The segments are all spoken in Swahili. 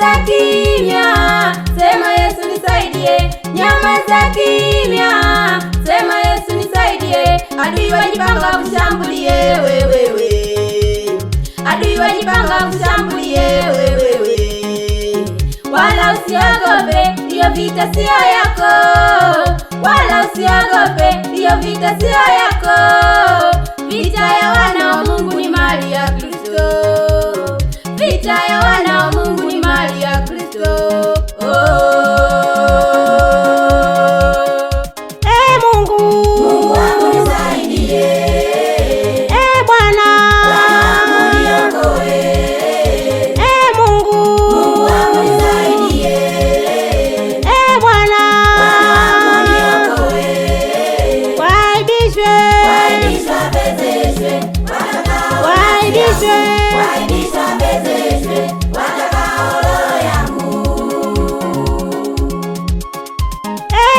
Nyamaza kimya, sema Yesu nisaidie. Nyamaza kimya, sema Yesu nisaidie. Adui wajipanga kushambulie wewe, adui wajipanga kushambulie wewe. Wala usiogope, hiyo vita sio yako. Wala usiogope, hiyo vita sio yako. Vita ya wana wa Mungu ni mali ya Kristo. Vita ya wana wa Mungu ni mali ya Kristo. Mungu, Mungu wangu nisaidie. Bwana, Bwana niokoe. Mungu, Mungu wangu nisaidie. Bwana, Bwana niokoe. waidishwe, Waidishwa bezeshwe, waidishwe, waidishwa bezeshwe, watakao roho yangu.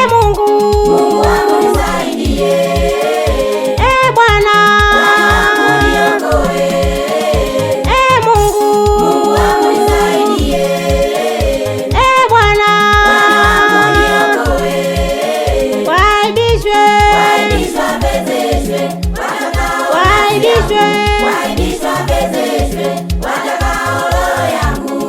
Mungu, Mungu wangu nisaidie. Bwana, Bwana niokoe. Mungu, Mungu wangu nisaidie. Bwana, Bwana niokoe. waidishwe, Waidishwa bezeshwe, watakao waidishwe, waidishwa bezeshwe, watakao roho yangu.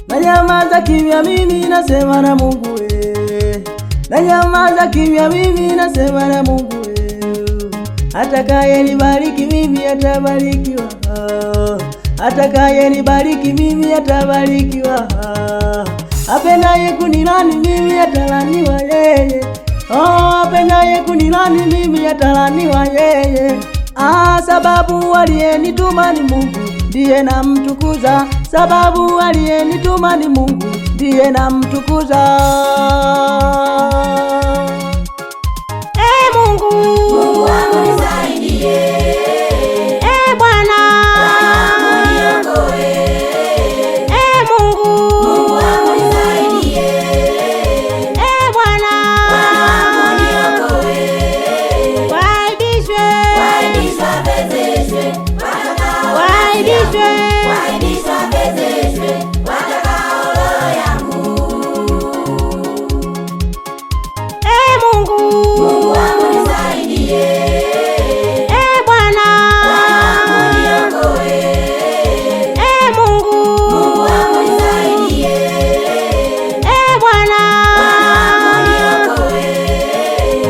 Nanyamaza kimya mimi nasema na Mungu we. Nanyamaza kimya mimi nasema na Mungu we. Atakaye nibariki mimi atabarikiwa. Atakaye nibariki mimi atabarikiwa. Apendaye kunilani mimi atalaniwa yeye. Apendaye kunilani mimi atalaniwa yeye. Sababu aliyenituma ni Mungu ndiye namtukuza. Sababu aliyenituma ni Mungu ndiye namtukuza. Mungu, Mungu wangu nisaidie. Bwana, Bwana niokoe. Mungu, Mungu wangu nisaidie. Bwana, Bwana niokoe. waidishwe, Waidishwa bezeshwe, watakao waidishwe, waidishwa bezeshwe, watakao roho yangu. Mungu, Mungu wangu nisaidie. Bwana, Bwana niokoe. Mungu, Mungu wangu nisaidie. Bwana, Bwana niokoe.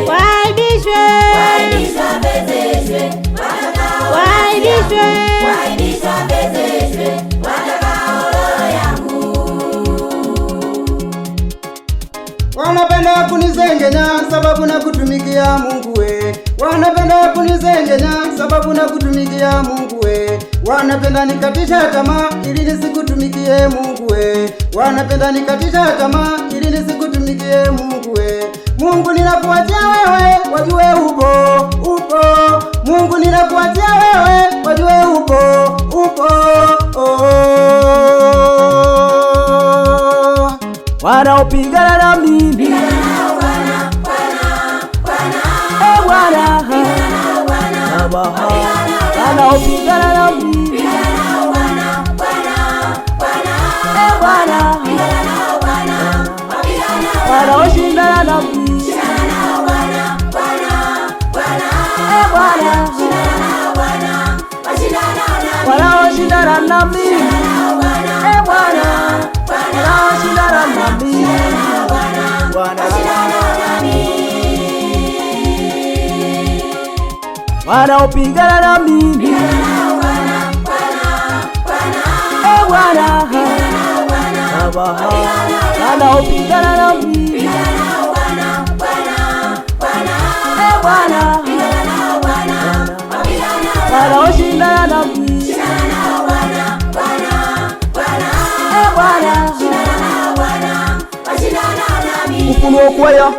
waidishwe, Waidishwa bezeshwe, watakao waidishwe, waidishwa bezeshwe, watakao roho yangu. Wanapenda kunizengenya sababu na kutumikia Mungu we. Wanapenda kunizengenya sababu na kutumikia Mungu we. Wanapenda nikatisha tamaa ili nisikutumikie Mungu we. Wanapenda nikatisha tamaa ili nisikutumikie Mungu we. Mungu ninakuachia wewe, wajue upo. Mungu ninakuachia wewe, wajue upo. Wanaopigana na mimi Bwana, wanaopigana na mimi Bwana, wanaoshindana na mimi Bwana, wanaoshindana na mimi Bwana, wanaoshindana na mimi Bwana, wanaopigana na mimi Bwana, wanaopigana na mimi Bwana, wanaoshindana na mimi Bwana. Ufunuo Kwaya,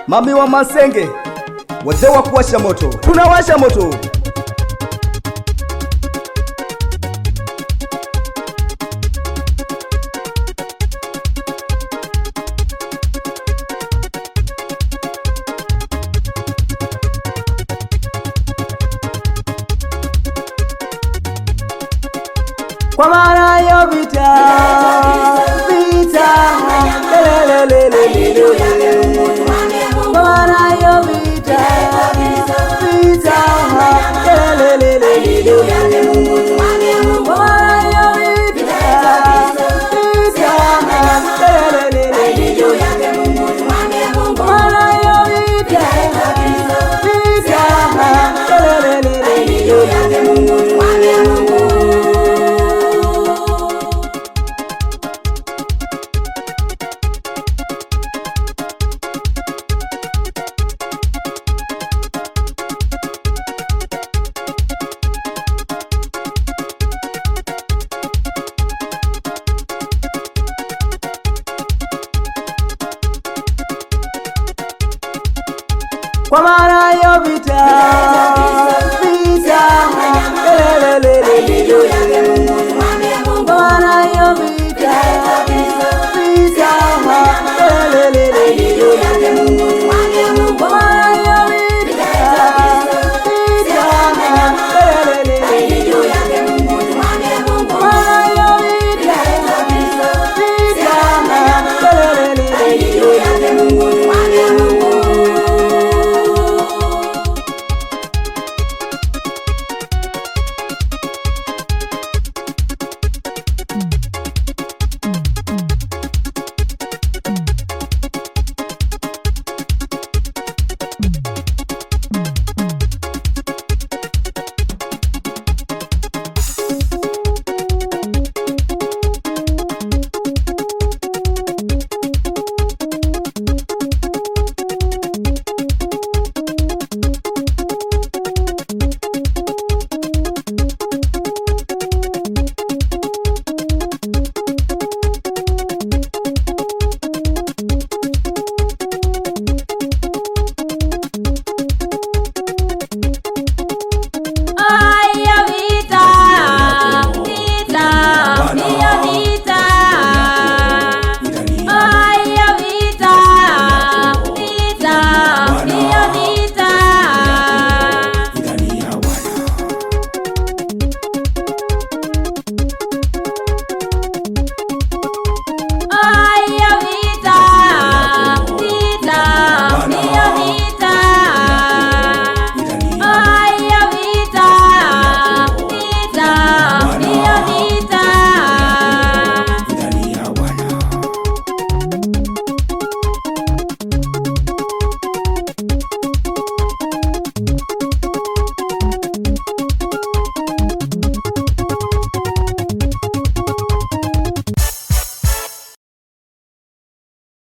mami wa Masenge, wazee wa kuwasha moto, tunawasha moto. kwa maana hiyo vita, vita, lelelelelele, kwa maana hiyo vita, vita, lelelelelele, kwa maana hiyo vita, vita, lelelelelele, kwa maana hiyo vita, vita, lelelelelele. Kwa maana